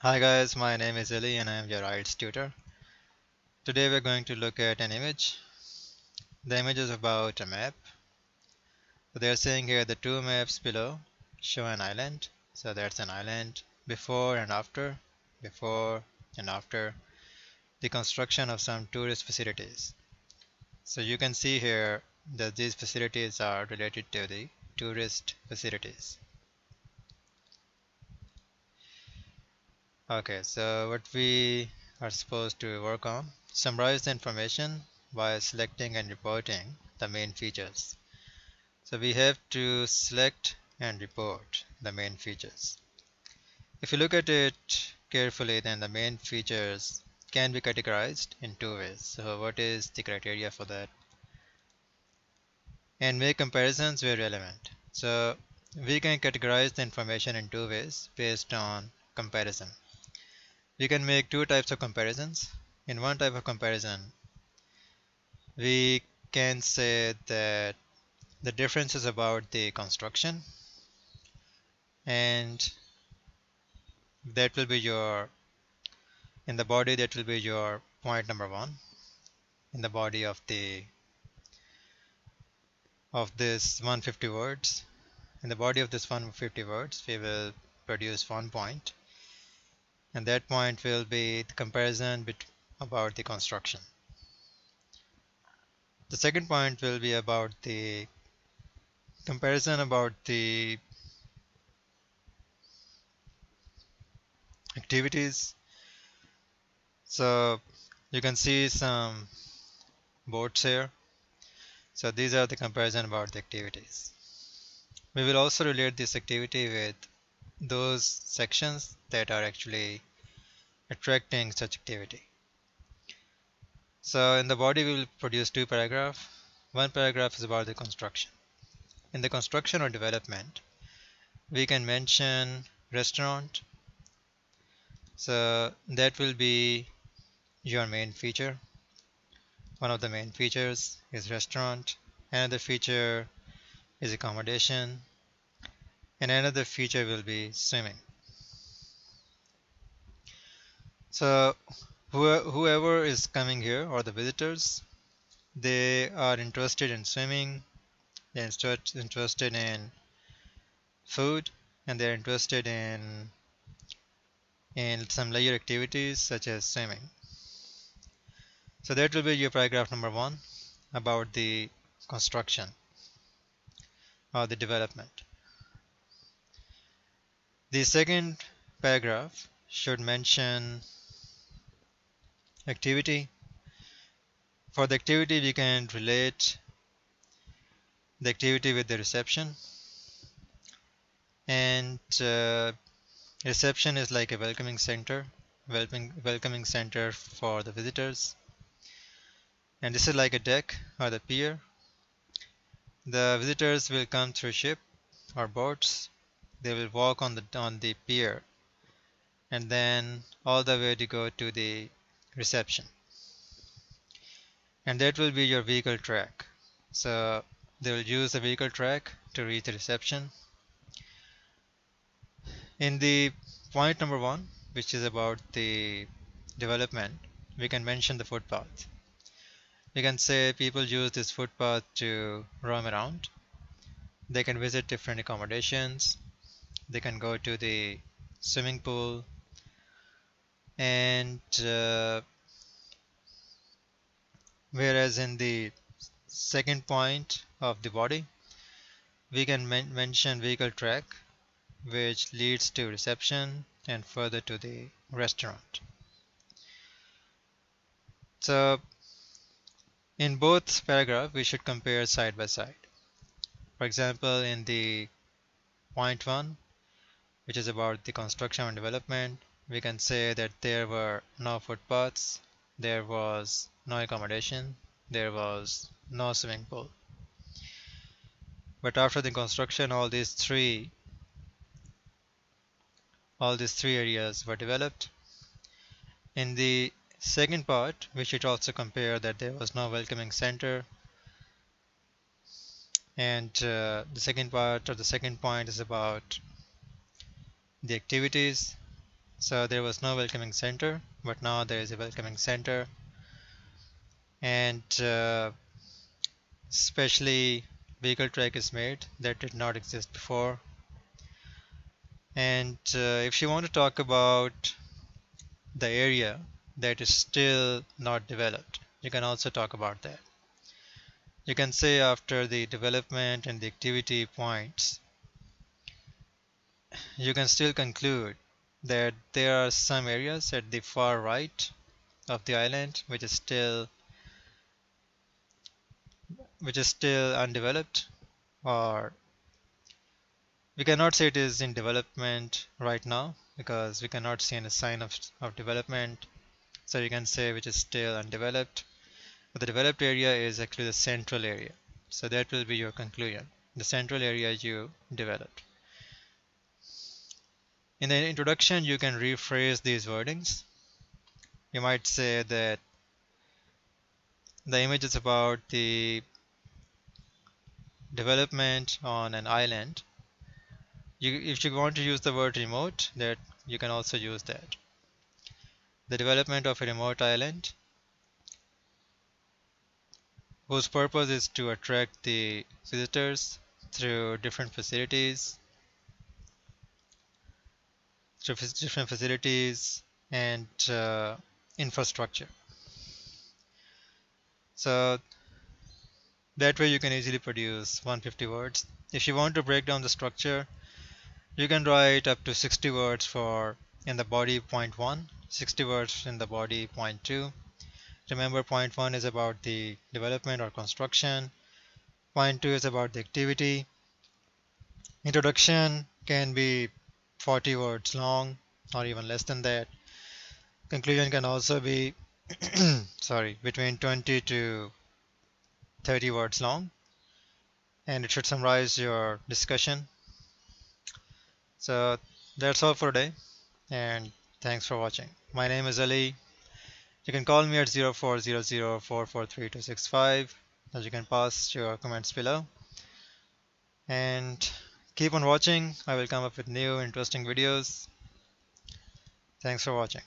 Hi guys, my name is Ali and I am your IELTS tutor. Today we're going to look at an image. The image is about a map. So they're saying here the two maps below show an island. So that's an island before and after the construction of some tourist facilities. So you can see here that these facilities are related to the tourist facilities. Okay, so what we are supposed to work on, summarize the information by selecting and reporting the main features. So we have to select and report the main features. If you look at it carefully, then the main features can be categorized in two ways. So what is the criteria for that? And make comparisons where relevant. So we can categorize the information in two ways based on comparison. We can make two types of comparisons. In one type of comparison, we can say that the difference is about the construction, and that will be your, in the body, that will be your point number one. In the body of this 150 words, in the body of this 150 words, we will produce 1 point, and that point will be the comparison about the construction. The second point will be about the comparison about the activities. So you can see some boards here. So these are the comparison about the activities. We will also relate this activity with those sections that are actually attracting such activity. So in the body we will produce two paragraphs. One paragraph is about the construction. In the construction or development, we can mention restaurant. So that will be your main feature. One of the main features is restaurant. Another feature is accommodation. And another feature will be swimming. So whoever is coming here, or the visitors, they are interested in swimming, they're interested in food, and they're interested in some leisure activities such as swimming. So that will be your paragraph number one about the construction or the development. The second paragraph should mention activity. For the activity, we can relate the activity with the reception, and reception is like a welcoming center for the visitors, and this is like a deck or the pier. The visitors will come through ship or boats. They will walk on the pier, and then all the way to go to the reception, and that will be your vehicle track. So they will use the vehicle track to reach the reception. In the point number one, which is about the development, we can mention the footpath. We can say people use this footpath to roam around. They can visit different accommodations. They can go to the swimming pool, and whereas in the second point of the body, we can mention vehicle track, which leads to reception and further to the restaurant. So in both paragraphs, we should compare side by side. For example, in the point 1, which is about the construction and development, we can say that there were no footpaths, there was no accommodation, there was no swimming pool. But after the construction, all these three areas were developed. In the second part, we should also compare that there was no welcoming center, and the second part, or the second point, is about the activities. So there was no welcoming center, but now there is a welcoming center, and especially vehicle track is made that did not exist before. And if you want to talk about the area that is still not developed, you can also talk about that. You can say after the development and the activity points, you can still conclude that there are some areas at the far right of the island which is still undeveloped, or we cannot say it is in development right now because we cannot see any sign of development. So you can say which is still undeveloped. But the developed area is actually the central area. So that will be your conclusion. The central area you developed. In the introduction, you can rephrase these wordings. You might say that the image is about the development on an island. If you want to use the word remote, that you can also use that. The development of a remote island whose purpose is to attract the visitors through different facilities and infrastructure. So that way you can easily produce 150 words. If you want to break down the structure, you can write up to 60 words for in the body point 1, 60 words in the body point 2. Remember, point 1 is about the development or construction. Point 2 is about the activity. Introduction can be 40 words long or even less than that. Conclusion can also be between 20 to 30 words long, and it should summarize your discussion. So that's all for today, and thanks for watching. My name is Ali. You can call me at 0400443265, or you can pass your comments below. And keep on watching. I will come up with new interesting videos. Thanks for watching.